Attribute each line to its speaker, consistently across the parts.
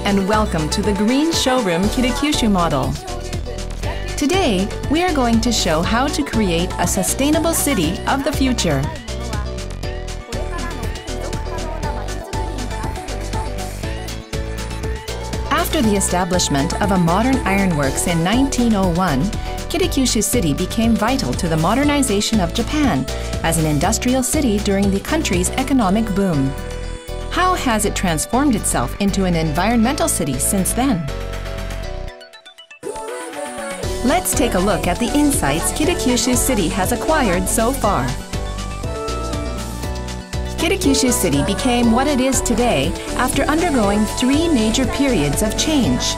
Speaker 1: And welcome to the Green Showroom Kitakyushu model. Today, we are going to show how to create a sustainable city of the future. After the establishment of a modern ironworks in 1901, Kitakyushu City became vital to the modernization of Japan as an industrial city during the country's economic boom. How has it transformed itself into an environmental city since then? Let's take a look at the insights Kitakyushu City has acquired so far. Kitakyushu City became what it is today after undergoing 3 major periods of change.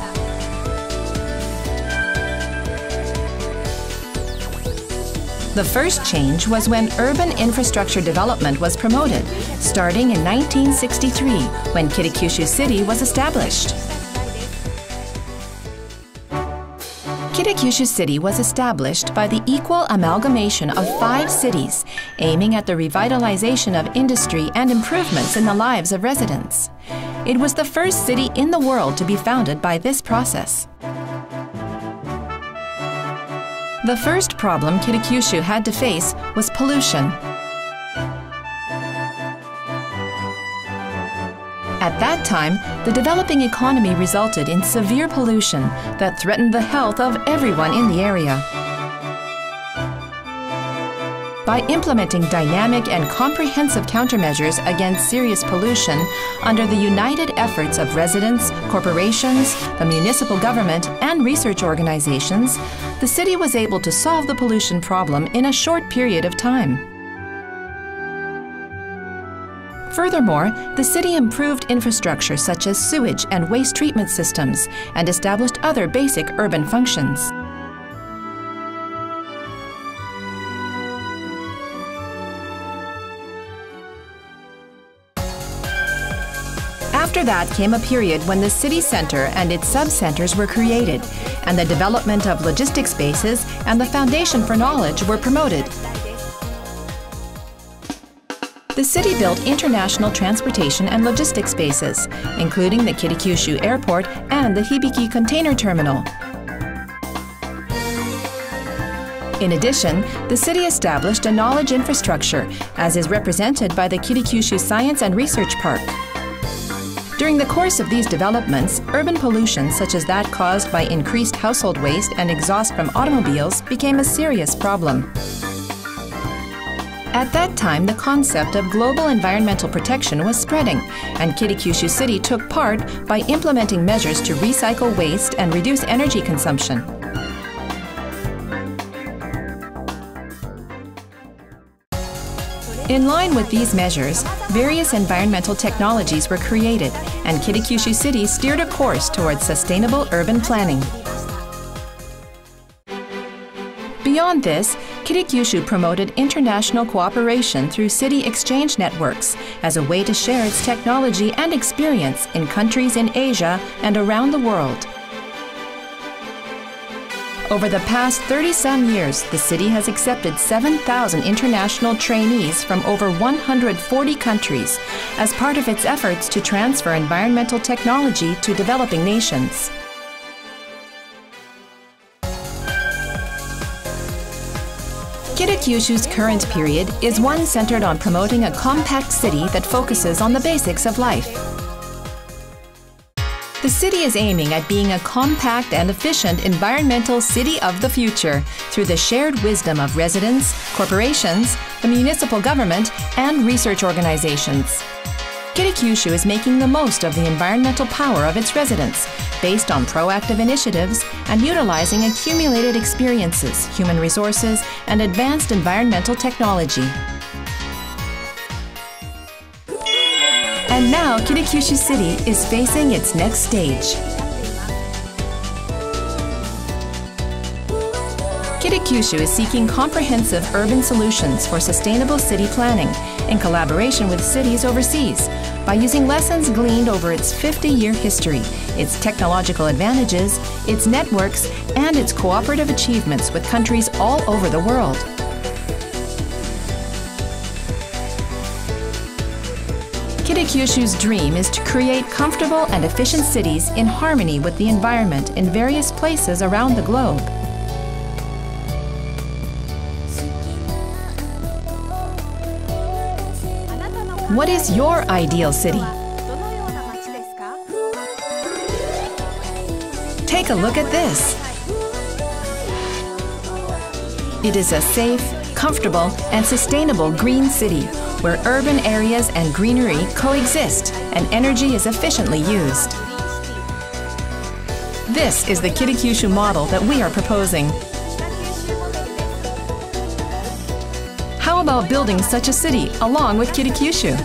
Speaker 1: The first change was when urban infrastructure development was promoted, starting in 1963, when Kitakyushu City was established. Kitakyushu City was established by the equal amalgamation of 5 cities, aiming at the revitalization of industry and improvements in the lives of residents. It was the first city in the world to be founded by this process. The first problem Kitakyushu had to face was pollution. At that time, the developing economy resulted in severe pollution that threatened the health of everyone in the area. By implementing dynamic and comprehensive countermeasures against serious pollution under the united efforts of residents, corporations, the municipal government, and research organizations, the city was able to solve the pollution problem in a short period of time. Furthermore, the city improved infrastructure such as sewage and waste treatment systems and established other basic urban functions. After that came a period when the city center and its sub-centers were created, and the development of logistics bases and the foundation for knowledge were promoted. The city built international transportation and logistics bases, including the Kitakyushu Airport and the Hibiki Container Terminal. In addition, the city established a knowledge infrastructure, as is represented by the Kitakyushu Science and Research Park. During the course of these developments, urban pollution such as that caused by increased household waste and exhaust from automobiles became a serious problem. At that time, the concept of global environmental protection was spreading, and Kitakyushu City took part by implementing measures to recycle waste and reduce energy consumption. In line with these measures, various environmental technologies were created, and Kitakyushu City steered a course towards sustainable urban planning. Beyond this, Kitakyushu promoted international cooperation through city exchange networks as a way to share its technology and experience in countries in Asia and around the world. Over the past 30-some years, the city has accepted 7,000 international trainees from over 140 countries as part of its efforts to transfer environmental technology to developing nations. Kitakyushu's current period is one centered on promoting a compact city that focuses on the basics of life. The city is aiming at being a compact and efficient environmental city of the future through the shared wisdom of residents, corporations, the municipal government, and research organizations. Kitakyushu is making the most of the environmental power of its residents, based on proactive initiatives and utilizing accumulated experiences, human resources, and advanced environmental technology. And now Kitakyushu City is facing its next stage. Kitakyushu is seeking comprehensive urban solutions for sustainable city planning in collaboration with cities overseas by using lessons gleaned over its 50-year history, its technological advantages, its networks, and its cooperative achievements with countries all over the world. Kitakyushu's dream is to create comfortable and efficient cities in harmony with the environment in various places around the globe. What is your ideal city? Take a look at this. It is a safe, comfortable, and sustainable green city where urban areas and greenery coexist and energy is efficiently used. This is the Kitakyushu model that we are proposing. How about building such a city along with Kitakyushu?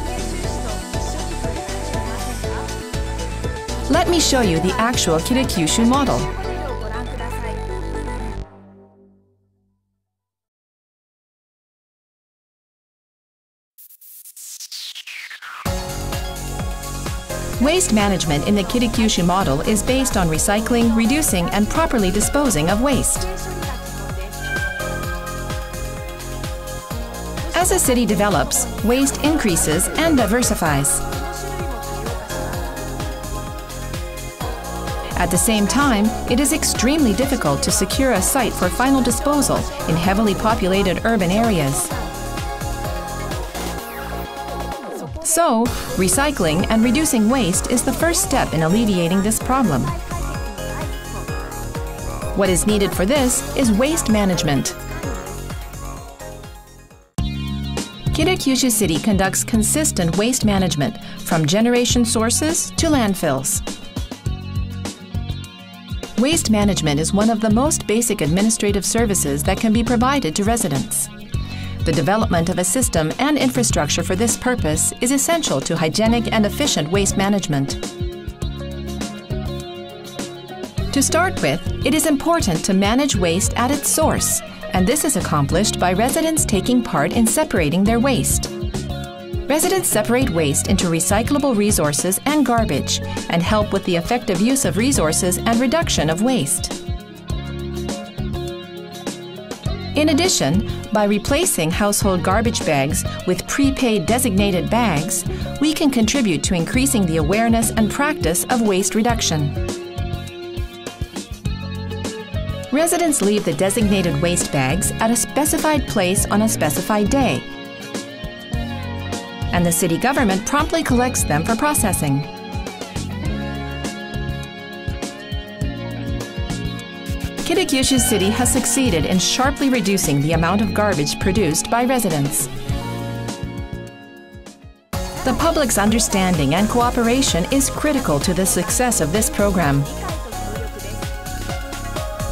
Speaker 1: Let me show you the actual Kitakyushu model. Waste management in the Kitakyushu model is based on recycling, reducing, and properly disposing of waste. As a city develops, waste increases and diversifies. At the same time, it is extremely difficult to secure a site for final disposal in heavily populated urban areas. So, recycling and reducing waste is the first step in alleviating this problem. What is needed for this is waste management. Kitakyushu City conducts consistent waste management from generation sources to landfills. Waste management is one of the most basic administrative services that can be provided to residents. The development of a system and infrastructure for this purpose is essential to hygienic and efficient waste management. To start with, it is important to manage waste at its source, and this is accomplished by residents taking part in separating their waste. Residents separate waste into recyclable resources and garbage and help with the effective use of resources and reduction of waste. In addition, by replacing household garbage bags with prepaid designated bags, we can contribute to increasing the awareness and practice of waste reduction. Residents leave the designated waste bags at a specified place on a specified day, and the city government promptly collects them for processing. Kitakyushu City has succeeded in sharply reducing the amount of garbage produced by residents. The public's understanding and cooperation is critical to the success of this program.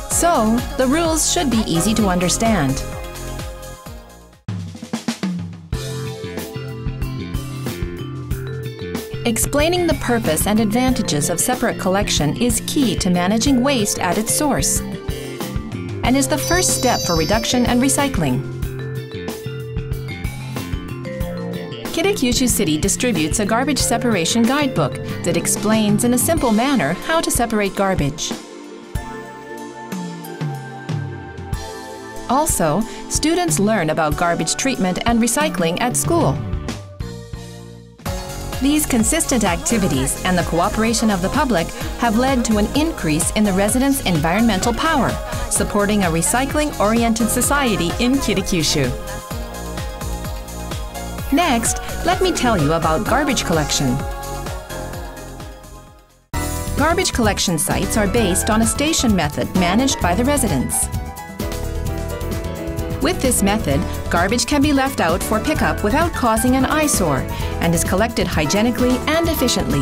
Speaker 1: So, the rules should be easy to understand. Explaining the purpose and advantages of separate collection is key to managing waste at its source, and is the first step for reduction and recycling. Kitakyushu City distributes a garbage separation guidebook that explains in a simple manner how to separate garbage. Also, students learn about garbage treatment and recycling at school. These consistent activities and the cooperation of the public have led to an increase in the residents' environmental power, supporting a recycling-oriented society in Kitakyushu. Next, let me tell you about garbage collection. Garbage collection sites are based on a station method managed by the residents. With this method, garbage can be left out for pickup without causing an eyesore and is collected hygienically and efficiently.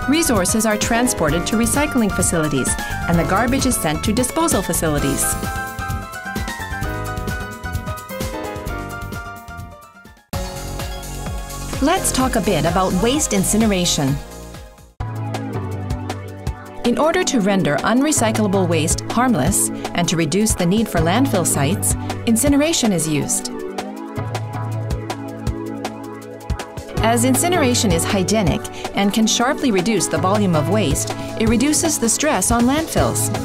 Speaker 1: Resources are transported to recycling facilities and the garbage is sent to disposal facilities. Let's talk a bit about waste incineration. In order to render unrecyclable waste harmless and to reduce the need for landfill sites, incineration is used. As incineration is hygienic and can sharply reduce the volume of waste, it reduces the stress on landfills.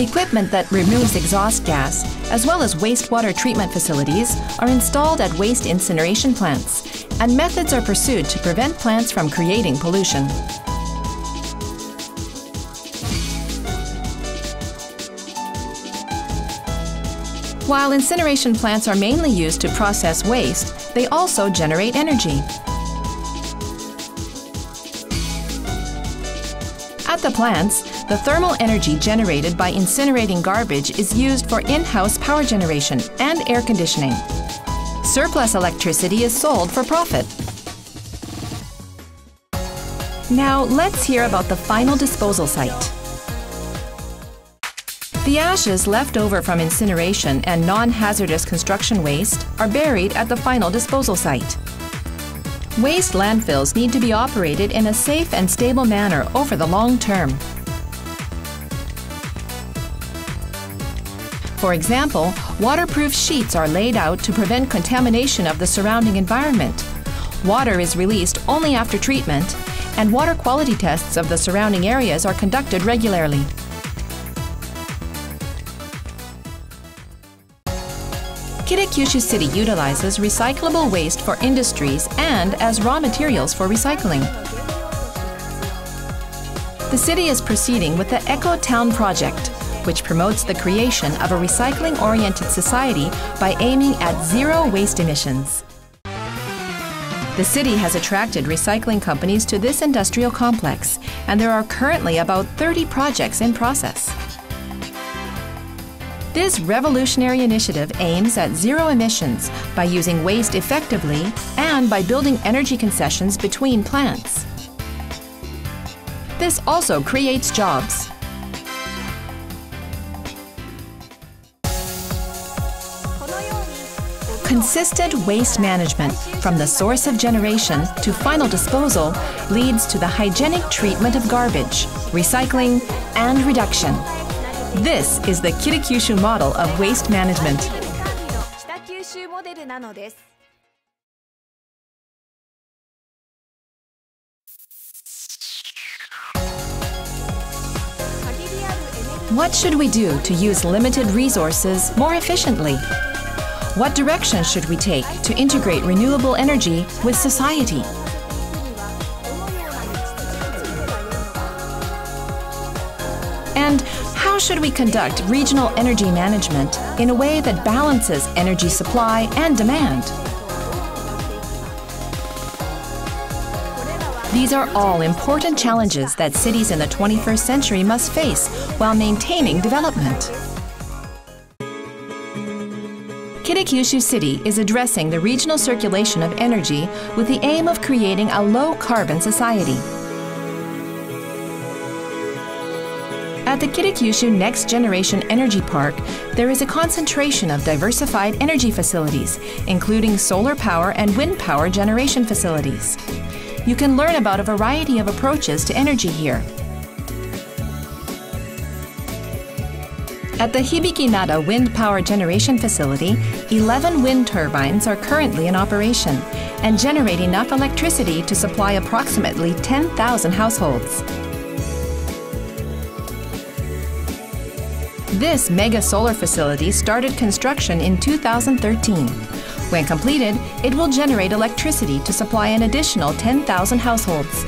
Speaker 1: Equipment that removes exhaust gas, as well as wastewater treatment facilities, are installed at waste incineration plants, and methods are pursued to prevent plants from creating pollution. While incineration plants are mainly used to process waste, they also generate energy. At the plants, the thermal energy generated by incinerating garbage is used for in-house power generation and air conditioning. Surplus electricity is sold for profit. Now let's hear about the final disposal site. The ashes left over from incineration and non-hazardous construction waste are buried at the final disposal site. Waste landfills need to be operated in a safe and stable manner over the long term. For example, waterproof sheets are laid out to prevent contamination of the surrounding environment. Water is released only after treatment, and water quality tests of the surrounding areas are conducted regularly. Kitakyushu City utilizes recyclable waste for industries and as raw materials for recycling. The city is proceeding with the Eco Town project, which promotes the creation of a recycling-oriented society by aiming at zero waste emissions. The city has attracted recycling companies to this industrial complex, and there are currently about 30 projects in process. This revolutionary initiative aims at zero emissions by using waste effectively and by building energy concessions between plants. This also creates jobs. Consistent waste management from the source of generation to final disposal leads to the hygienic treatment of garbage, recycling, and reduction. This is the Kitakyushu model of waste management. What should we do to use limited resources more efficiently? What direction should we take to integrate renewable energy with society? And how should we conduct regional energy management in a way that balances energy supply and demand? These are all important challenges that cities in the 21st century must face while maintaining development. Kitakyushu City is addressing the regional circulation of energy with the aim of creating a low-carbon society. At the Kitakyushu Next Generation Energy Park, there is a concentration of diversified energy facilities, including solar power and wind power generation facilities. You can learn about a variety of approaches to energy here. At the Hibiki-Nada Wind Power Generation Facility, 11 wind turbines are currently in operation and generate enough electricity to supply approximately 10,000 households. This mega solar facility started construction in 2013. When completed, it will generate electricity to supply an additional 10,000 households.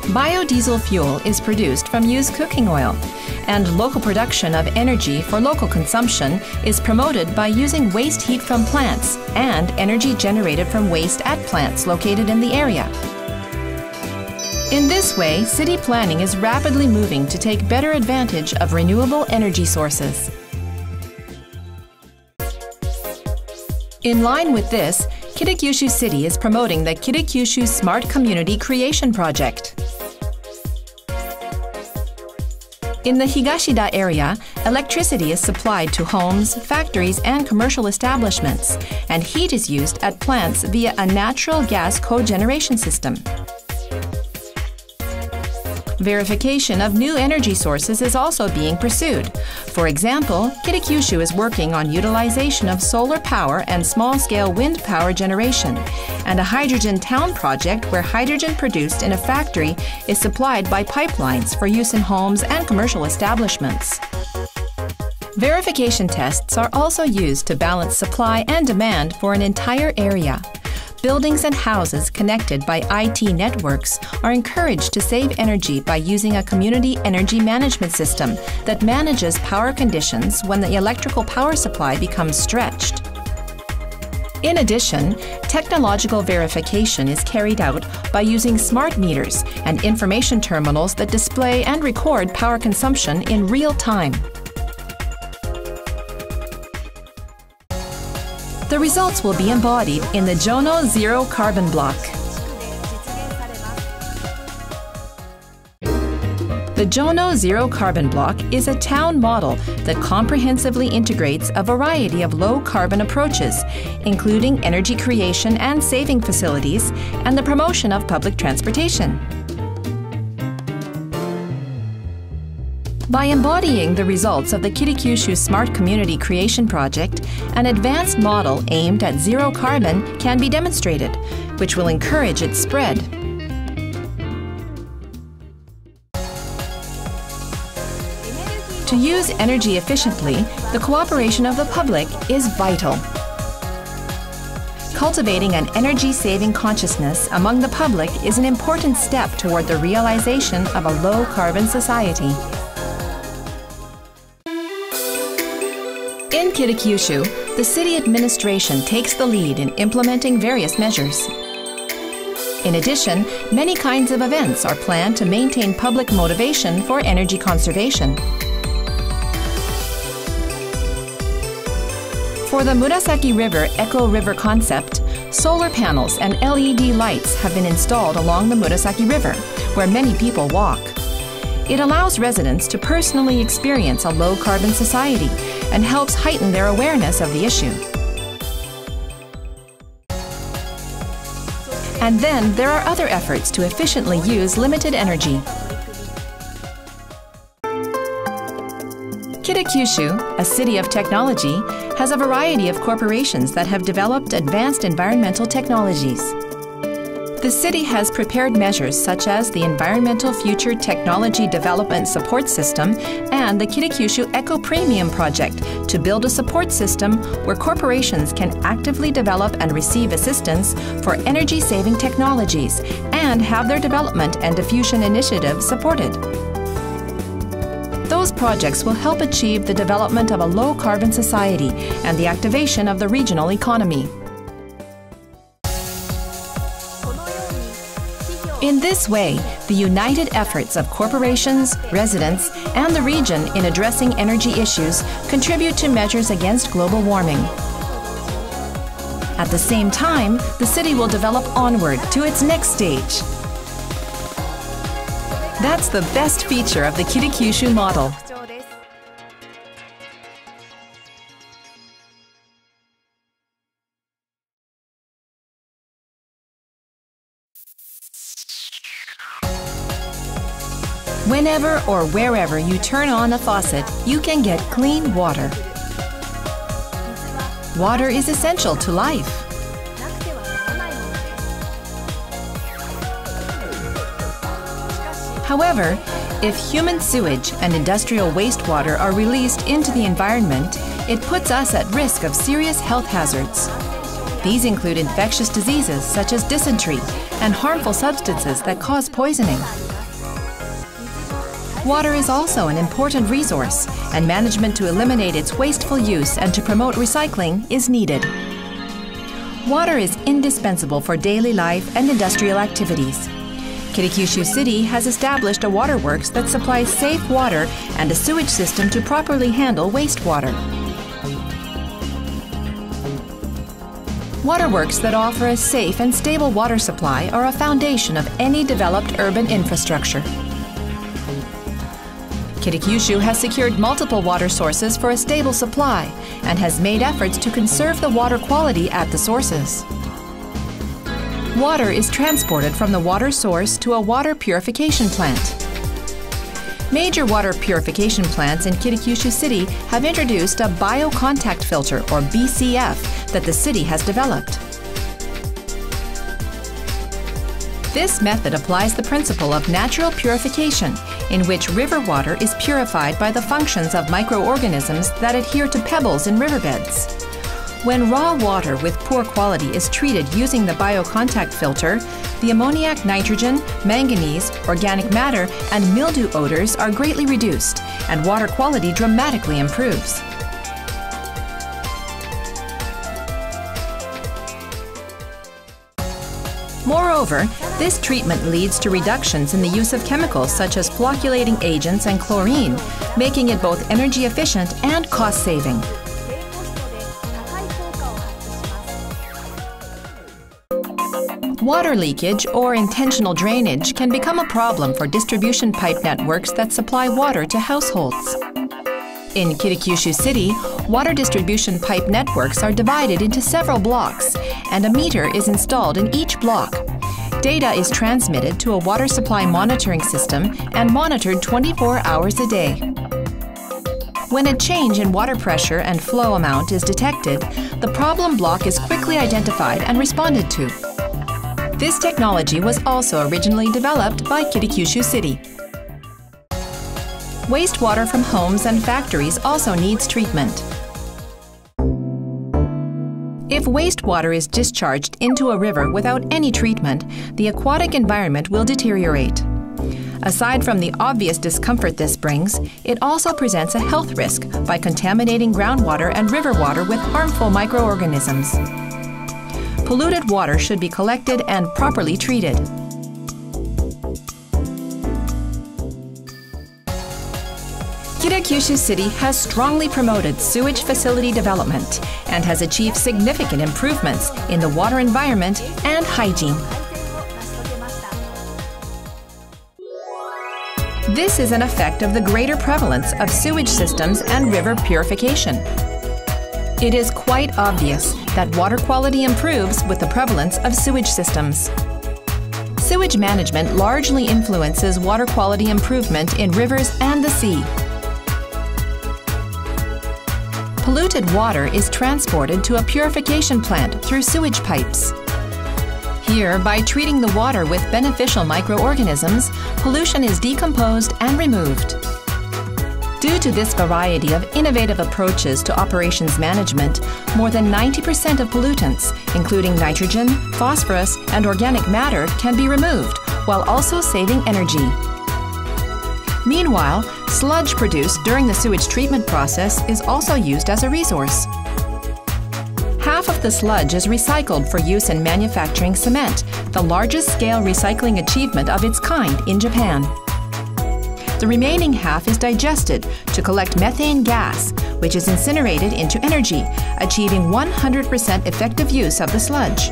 Speaker 1: Biodiesel fuel is produced from used cooking oil, and local production of energy for local consumption is promoted by using waste heat from plants and energy generated from waste at plants located in the area. In this way, city planning is rapidly moving to take better advantage of renewable energy sources. In line with this, Kitakyushu City is promoting the Kitakyushu Smart Community Creation Project. In the Higashida area, electricity is supplied to homes, factories, and commercial establishments, and heat is used at plants via a natural gas cogeneration system. Verification of new energy sources is also being pursued. For example, Kitakyushu is working on utilization of solar power and small-scale wind power generation, and a hydrogen town project where hydrogen produced in a factory is supplied by pipelines for use in homes and commercial establishments. Verification tests are also used to balance supply and demand for an entire area. Buildings and houses connected by IT networks are encouraged to save energy by using a community energy management system that manages power conditions when the electrical power supply becomes stretched. In addition, technological verification is carried out by using smart meters and information terminals that display and record power consumption in real time. The results will be embodied in the Jono Zero Carbon Block. The Jono Zero Carbon Block is a town model that comprehensively integrates a variety of low-carbon approaches, including energy creation and saving facilities and the promotion of public transportation. By embodying the results of the Kitakyushu Smart Community Creation Project, an advanced model aimed at zero carbon can be demonstrated, which will encourage its spread. To use energy efficiently, the cooperation of the public is vital. Cultivating an energy-saving consciousness among the public is an important step toward the realization of a low-carbon society. In Kitakyushu, the city administration takes the lead in implementing various measures. In addition, many kinds of events are planned to maintain public motivation for energy conservation. For the Murasaki River Eco River concept, solar panels and LED lights have been installed along the Murasaki River, where many people walk. It allows residents to personally experience a low-carbon society and helps heighten their awareness of the issue. And then there are other efforts to efficiently use limited energy. Kitakyushu, a city of technology, has a variety of corporations that have developed advanced environmental technologies. The city has prepared measures such as the Environmental Future Technology Development Support System and the Kitakyushu Eco Premium Project to build a support system where corporations can actively develop and receive assistance for energy-saving technologies and have their development and diffusion initiatives supported. Those projects will help achieve the development of a low-carbon society and the activation of the regional economy. In this way, the united efforts of corporations, residents, and the region in addressing energy issues contribute to measures against global warming. At the same time, the city will develop onward to its next stage. That's the best feature of the Kitakyushu model. Whenever or wherever you turn on a faucet, you can get clean water. Water is essential to life. However, if human sewage and industrial wastewater are released into the environment, it puts us at risk of serious health hazards. These include infectious diseases such as dysentery and harmful substances that cause poisoning. Water is also an important resource, and management to eliminate its wasteful use and to promote recycling is needed. Water is indispensable for daily life and industrial activities. Kitakyushu City has established a waterworks that supplies safe water and a sewage system to properly handle wastewater. Waterworks that offer a safe and stable water supply are a foundation of any developed urban infrastructure. Kitakyushu has secured multiple water sources for a stable supply and has made efforts to conserve the water quality at the sources. Water is transported from the water source to a water purification plant. Major water purification plants in Kitakyushu City have introduced a biocontact filter, or BCF, that the city has developed. This method applies the principle of natural purification, in which river water is purified by the functions of microorganisms that adhere to pebbles in riverbeds. When raw water with poor quality is treated using the biocontact filter, the ammoniac, nitrogen, manganese, organic matter, and mildew odors are greatly reduced, and water quality dramatically improves. Moreover, this treatment leads to reductions in the use of chemicals such as flocculating agents and chlorine, making it both energy efficient and cost-saving. Water leakage or intentional drainage can become a problem for distribution pipe networks that supply water to households. In Kitakyushu City, water distribution pipe networks are divided into several blocks, and a meter is installed in each block. Data is transmitted to a water supply monitoring system and monitored 24 hours a day. When a change in water pressure and flow amount is detected, the problem block is quickly identified and responded to. This technology was also originally developed by Kitakyushu City. Wastewater from homes and factories also needs treatment. If wastewater is discharged into a river without any treatment, the aquatic environment will deteriorate. Aside from the obvious discomfort this brings, it also presents a health risk by contaminating groundwater and river water with harmful microorganisms. Polluted water should be collected and properly treated. Kitakyushu City has strongly promoted sewage facility development and has achieved significant improvements in the water environment and hygiene. This is an effect of the greater prevalence of sewage systems and river purification. It is quite obvious that water quality improves with the prevalence of sewage systems. Sewage management largely influences water quality improvement in rivers and the sea. Polluted water is transported to a purification plant through sewage pipes. Here, by treating the water with beneficial microorganisms, pollution is decomposed and removed. Due to this variety of innovative approaches to operations management, more than 90% of pollutants, including nitrogen, phosphorus, and organic matter, can be removed, while also saving energy. Meanwhile, sludge produced during the sewage treatment process is also used as a resource. Half of the sludge is recycled for use in manufacturing cement, the largest-scale recycling achievement of its kind in Japan. The remaining half is digested to collect methane gas, which is incinerated into energy, achieving 100% effective use of the sludge.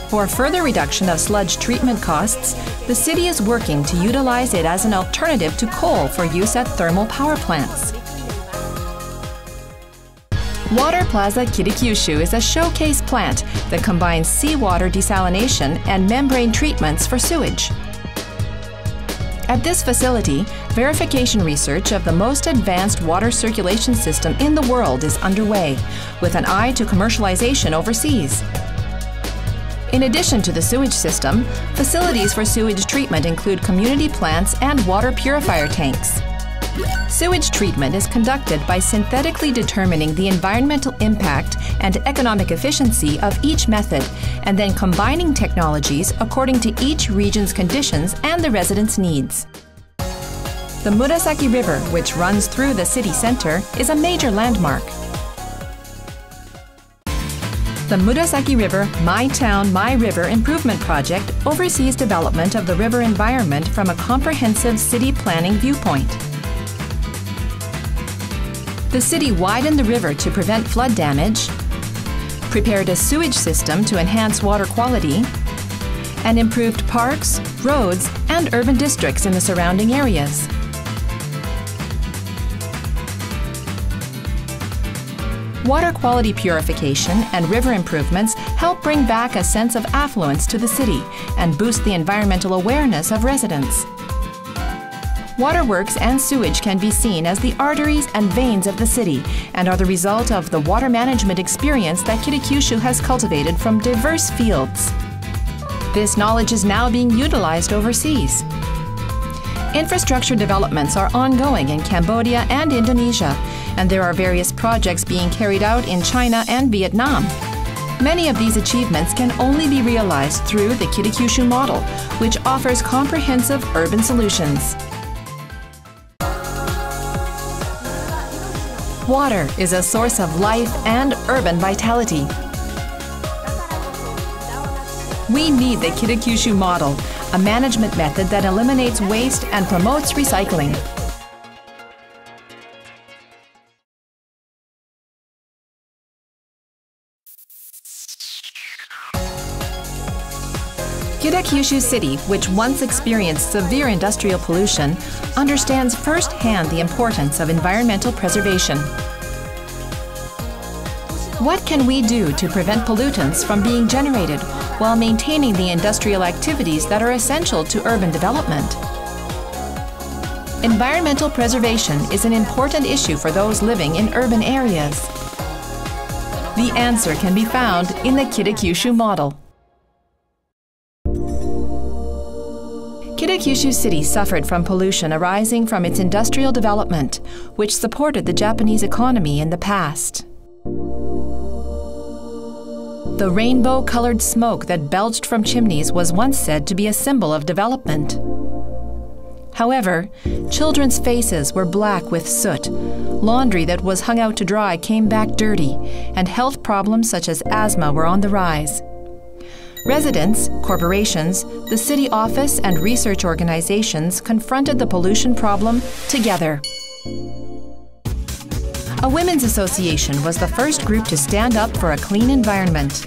Speaker 1: For further reduction of sludge treatment costs, the city is working to utilize it as an alternative to coal for use at thermal power plants. Water Plaza Kitakyushu is a showcase plant that combines seawater desalination and membrane treatments for sewage. At this facility, verification research of the most advanced water circulation system in the world is underway, with an eye to commercialization overseas. In addition to the sewage system, facilities for sewage treatment include community plants and water purifier tanks. Sewage treatment is conducted by synthetically determining the environmental impact and economic efficiency of each method, and then combining technologies according to each region's conditions and the residents' needs. The Murasaki River, which runs through the city center, is a major landmark. The Murasaki River My Town, My River Improvement Project oversees development of the river environment from a comprehensive city planning viewpoint. The city widened the river to prevent flood damage, prepared a sewage system to enhance water quality, and improved parks, roads, and urban districts in the surrounding areas. Water quality purification and river improvements help bring back a sense of affluence to the city and boost the environmental awareness of residents. Waterworks and sewage can be seen as the arteries and veins of the city and are the result of the water management experience that Kitakyushu has cultivated from diverse fields. This knowledge is now being utilized overseas. Infrastructure developments are ongoing in Cambodia and Indonesia, and there are various projects being carried out in China and Vietnam. Many of these achievements can only be realized through the Kitakyushu model, which offers comprehensive urban solutions. Water is a source of life and urban vitality. We need the Kitakyushu model, a management method that eliminates waste and promotes recycling. Kitakyushu City, which once experienced severe industrial pollution, understands firsthand the importance of environmental preservation. What can we do to prevent pollutants from being generated while maintaining the industrial activities that are essential to urban development? Environmental preservation is an important issue for those living in urban areas. The answer can be found in the Kitakyushu model. Kitakyushu City suffered from pollution arising from its industrial development, which supported the Japanese economy in the past. The rainbow-colored smoke that belched from chimneys was once said to be a symbol of development. However, children's faces were black with soot, laundry that was hung out to dry came back dirty, and health problems such as asthma were on the rise. Residents, corporations, the city office, and research organizations confronted the pollution problem together. A women's association was the first group to stand up for a clean environment.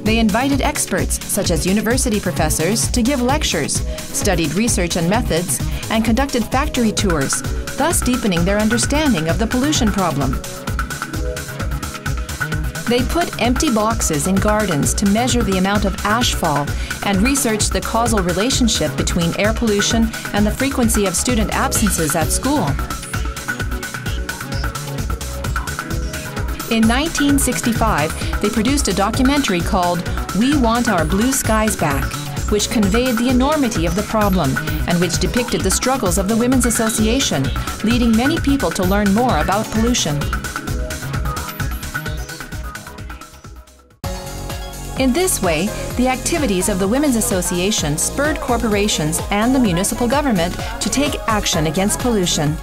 Speaker 1: They invited experts, such as university professors, to give lectures, studied research and methods, and conducted factory tours, thus deepening their understanding of the pollution problem. They put empty boxes in gardens to measure the amount of ashfall and researched the causal relationship between air pollution and the frequency of student absences at school. In 1965, they produced a documentary called "We Want Our Blue Skies Back," which conveyed the enormity of the problem and which depicted the struggles of the Women's Association, leading many people to learn more about pollution. In this way, the activities of the Women's Association spurred corporations and the municipal government to take action against pollution.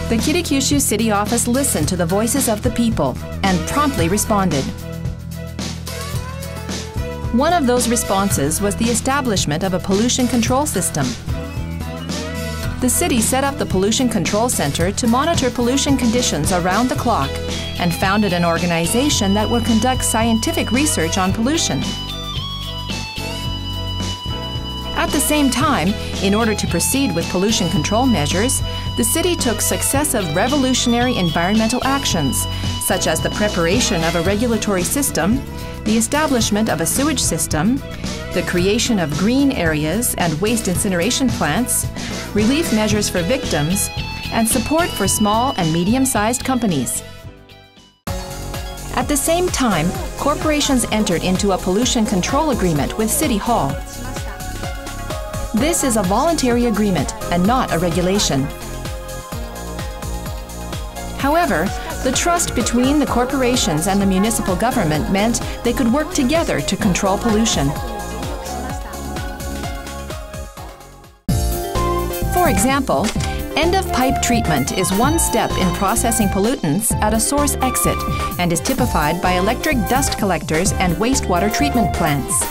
Speaker 1: The Kitakyushu City Office listened to the voices of the people and promptly responded. One of those responses was the establishment of a pollution control system. The city set up the Pollution Control Center to monitor pollution conditions around the clock and founded an organization that will conduct scientific research on pollution. At the same time, in order to proceed with pollution control measures, the city took successive revolutionary environmental actions, such as the preparation of a regulatory system, the establishment of a sewage system, the creation of green areas and waste incineration plants, relief measures for victims, and support for small and medium-sized companies. At the same time, corporations entered into a pollution control agreement with City Hall. This is a voluntary agreement and not a regulation. However, the trust between the corporations and the municipal government meant they could work together to control pollution. For example, end-of-pipe treatment is one step in processing pollutants at a source exit and is typified by electric dust collectors and wastewater treatment plants.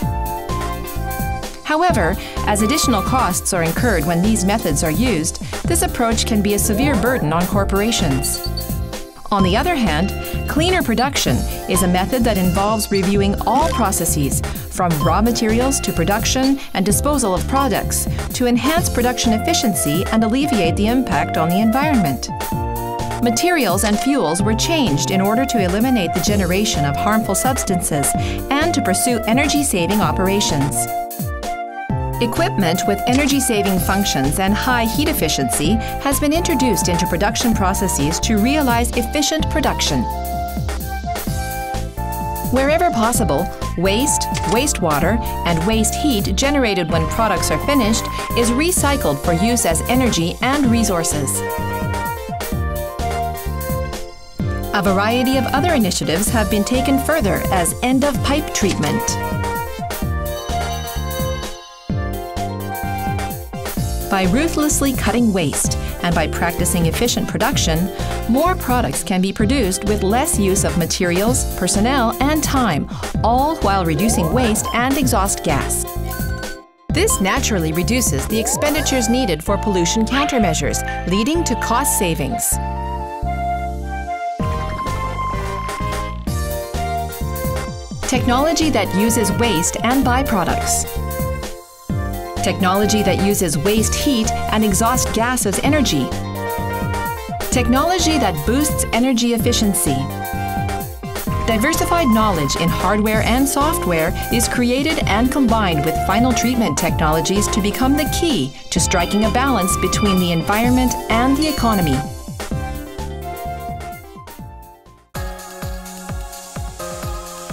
Speaker 1: However, as additional costs are incurred when these methods are used, this approach can be a severe burden on corporations. On the other hand, cleaner production is a method that involves reviewing all processes, from raw materials to production and disposal of products, to enhance production efficiency and alleviate the impact on the environment. Materials and fuels were changed in order to eliminate the generation of harmful substances and to pursue energy-saving operations. Equipment with energy-saving functions and high heat efficiency has been introduced into production processes to realize efficient production. Wherever possible, waste, wastewater, and waste heat generated when products are finished is recycled for use as energy and resources. A variety of other initiatives have been taken further as end-of-pipe treatment. By ruthlessly cutting waste and by practicing efficient production, more products can be produced with less use of materials, personnel, and time, all while reducing waste and exhaust gas. This naturally reduces the expenditures needed for pollution countermeasures, leading to cost savings. Technology that uses waste and byproducts. Technology that uses waste heat and exhaust gas as energy. Technology that boosts energy efficiency. Diversified knowledge in hardware and software is created and combined with final treatment technologies to become the key to striking a balance between the environment and the economy.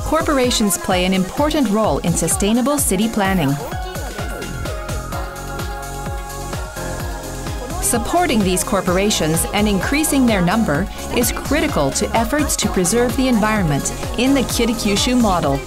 Speaker 1: Corporations play an important role in sustainable city planning. Supporting these corporations and increasing their number is critical to efforts to preserve the environment in the Kitakyushu model.